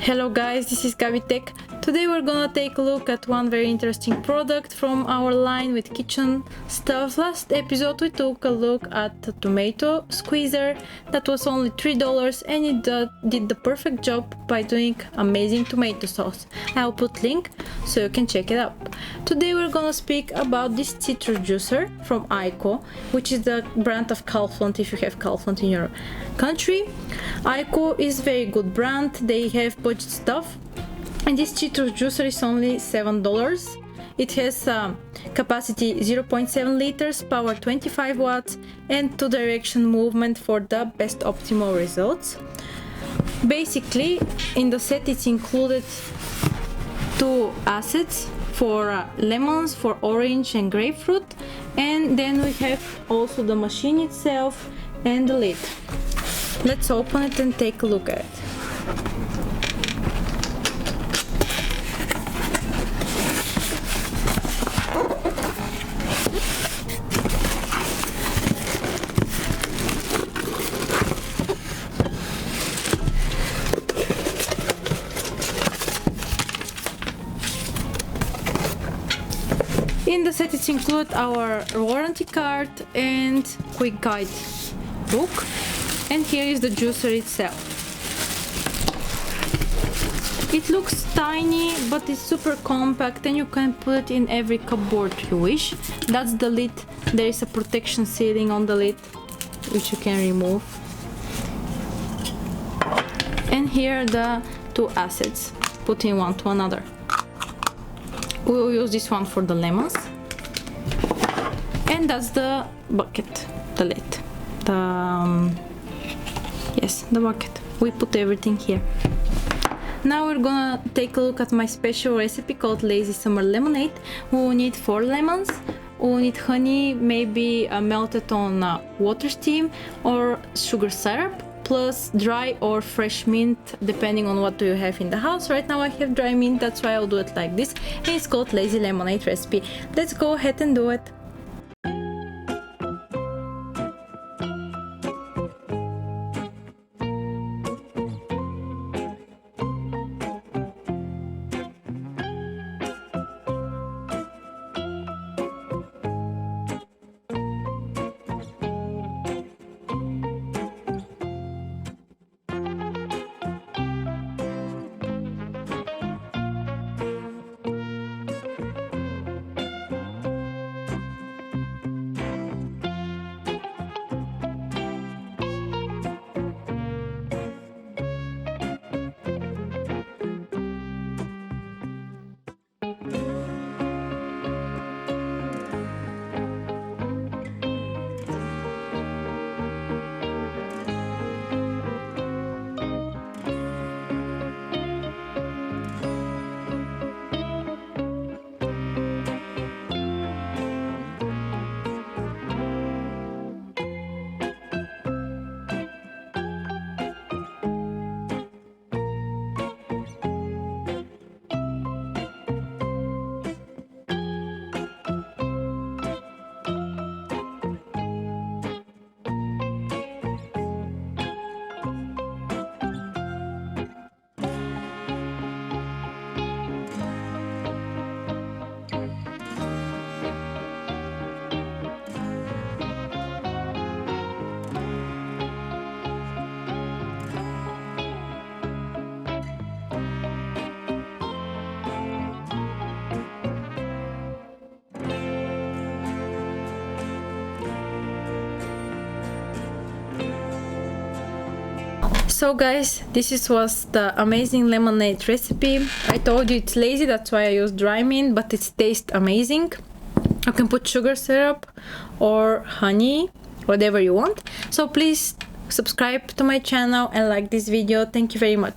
Hello guys, this is Gabby Tech. Today we're gonna take a look at one very interesting product from our line with kitchen stuff. Last episode we took a look at the tomato squeezer that was only $3 and it did the perfect job by doing amazing tomato sauce. I'll put link so you can check it out. Today we're gonna speak about this citrus juicer from AYCO, which is the brand of Kaufland if you have Kaufland in your country. AYCO is very good brand, they have budget stuff, and this citrus juicer is only $7. It has capacity 0.7 liters, power 25 watts and 2-direction movement for the best optimal results. Basically in the set it's included 2 acids for lemons, for orange and grapefruit, and then we have also the machine itself and the lid. Let's open it and take a look at it. In the set it's include our warranty card and quick guide book, and here is the juicer itself. It looks tiny but it's super compact and you can put it in every cupboard you wish. That's the lid. There is a protection sealing on the lid which you can remove, and here are the 2 acids put in one to another. We will use this one for the lemons, and that's the bucket, the lid, yes, the bucket. We put everything here. Now we're gonna take a look at my special recipe called Lazy Summer Lemonade. We will need 4 lemons, we will need honey, maybe melted on water steam, or sugar syrup, plus dry or fresh mint depending on what do you have in the house. Right now I have dry mint, that's why I'll do it like this, and it's called Lazy Lemonade recipe. Let's go ahead and do it. So guys, was the amazing lemonade recipe. I told you it's lazy, that's why I used dry mint, but it tastes amazing. You can put sugar syrup or honey, whatever you want. So please subscribe to my channel and like this video. Thank you very much.